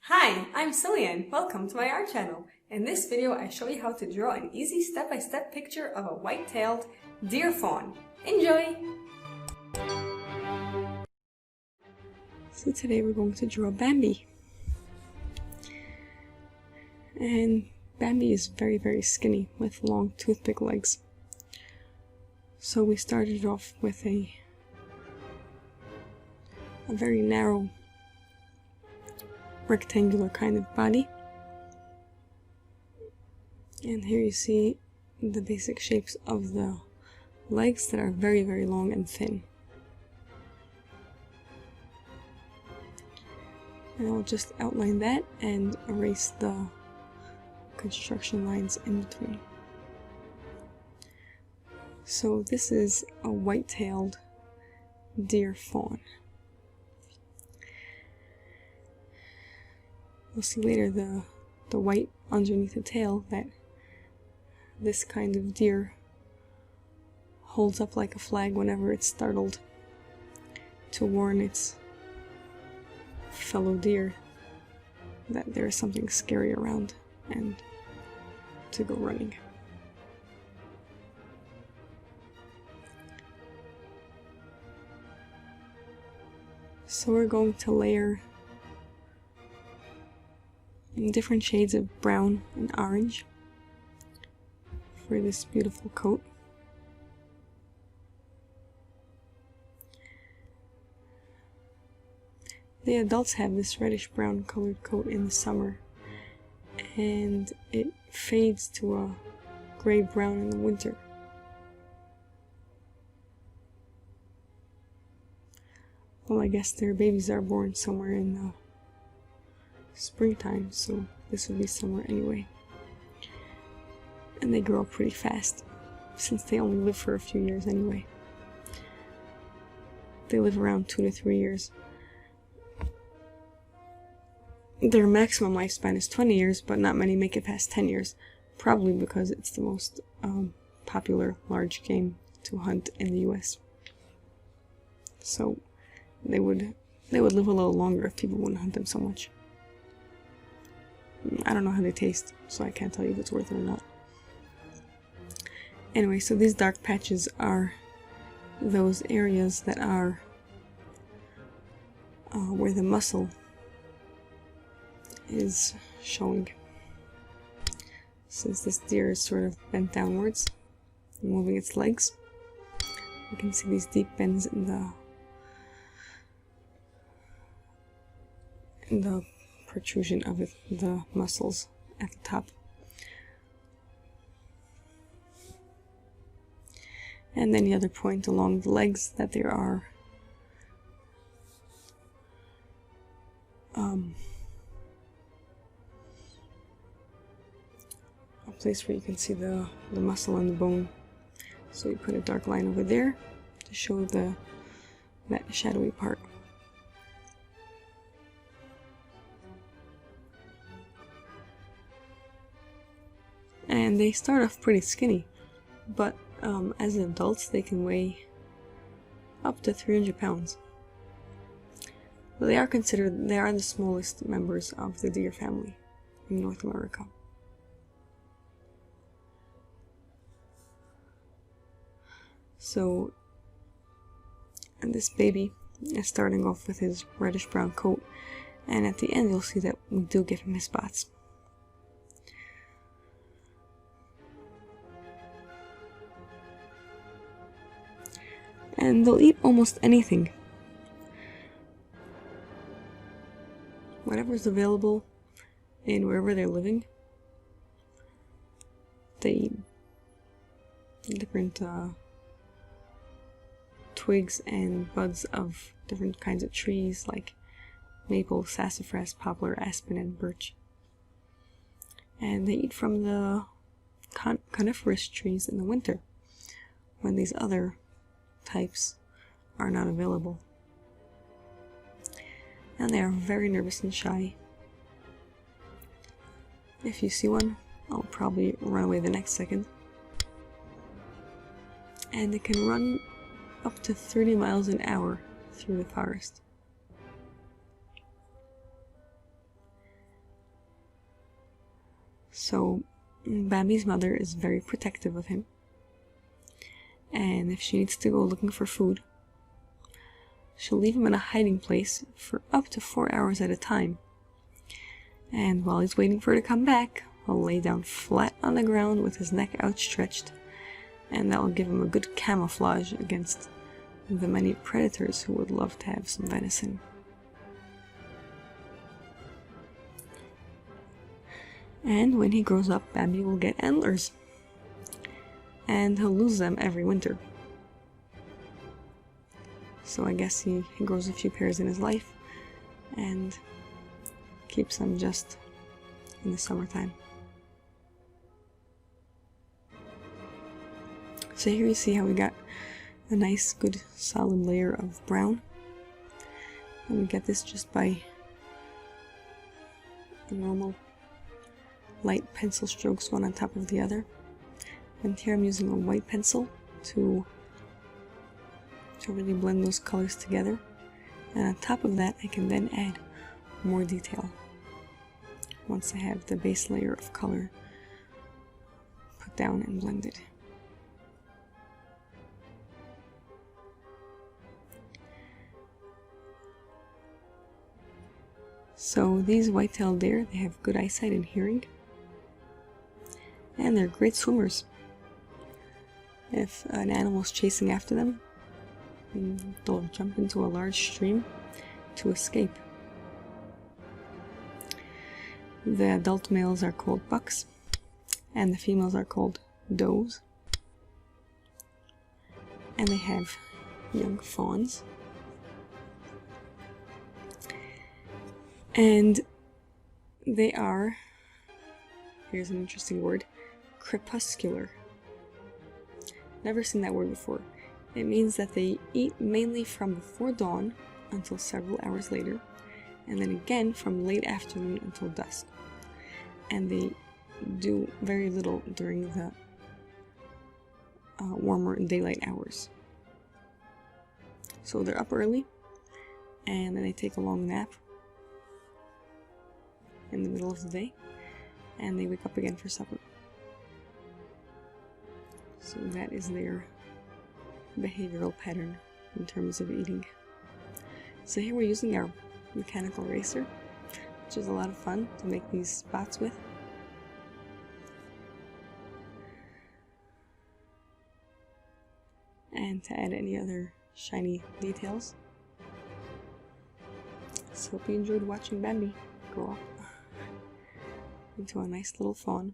Hi, I'm Ciliann. Welcome to my art channel. In this video, I show you how to draw an easy step-by-step picture of a white-tailed deer fawn. Enjoy! So today we're going to draw Bambi. And Bambi is very skinny with long toothpick legs. So we started off with a very narrow rectangular kind of body, and here you see the basic shapes of the legs that are very long and thin. And I'll just outline that and erase the construction lines in between. So this is a white-tailed deer fawn. We'll see later the white underneath the tail that this kind of deer holds up like a flag whenever it's startled, to warn its fellow deer that there is something scary around and to go running. So we're going to layer in different shades of brown and orange for this beautiful coat. The adults have this reddish brown colored coat in the summer, and it fades to a gray brown in the winter. Well, I guess their babies are born somewhere in the springtime, so this would be summer anyway. And they grow up pretty fast, since they only live for a few years anyway. They live around 2 to 3 years. Their maximum lifespan is 20 years, but not many make it past 10 years, probably because it's the most popular large game to hunt in the US. So they would live a little longer if people wouldn't hunt them so much. I don't know how they taste, so I can't tell you if it's worth it or not. Anyway, so these dark patches are those areas that are where the muscle is showing. Since this deer is sort of bent downwards, moving its legs, you can see these deep bends in the protrusion of the muscles at the top. And then the other point along the legs that there are a place where you can see the muscle and the bone. So you put a dark line over there to show that shadowy part. And they start off pretty skinny, but as adults they can weigh up to 300 pounds. They are the smallest members of the deer family in North America. So, and this baby is starting off with his reddish brown coat, and at the end you'll see that we do give him his spots. And they'll eat almost anything. Whatever's available in wherever they're living. They eat different twigs and buds of different kinds of trees like maple, sassafras, poplar, aspen, and birch. And they eat from the coniferous trees in the winter when these other types are not available. And they are very nervous and shy. If you see one, I'll probably run away the next second. And it can run up to 30 miles an hour through the forest. So Bambi's mother is very protective of him, and if she needs to go looking for food, she'll leave him in a hiding place for up to 4 hours at a time. And while he's waiting for her to come back, he'll lay down flat on the ground with his neck outstretched, and that will give him a good camouflage against the many predators who would love to have some venison. And when he grows up, Bambi will get antlers, and he'll lose them every winter. So I guess he grows a few pairs in his life and keeps them just in the summertime. So here you see how we got a nice, good, solid layer of brown. And we get this just by the normal light pencil strokes, one on top of the other. And here I'm using a white pencil to really blend those colors together. And on top of that, I can then add more detail once I have the base layer of color put down and blended. So these white-tailed deer, they have good eyesight and hearing, and they're great swimmers. If an animal is chasing after them, they'll jump into a large stream to escape. The adult males are called bucks, and the females are called does. And they have young fawns. And they are, here's an interesting word, crepuscular. Never seen that word before. It means that they eat mainly from before dawn until several hours later, and then again from late afternoon until dusk. And they do very little during the warmer daylight hours. So they're up early, and then they take a long nap in the middle of the day, and they wake up again for supper. So that is their behavioral pattern in terms of eating. So here we're using our mechanical eraser, which is a lot of fun to make these spots with. And to add any other shiny details. So hope you enjoyed watching Bambi grow up into a nice little fawn.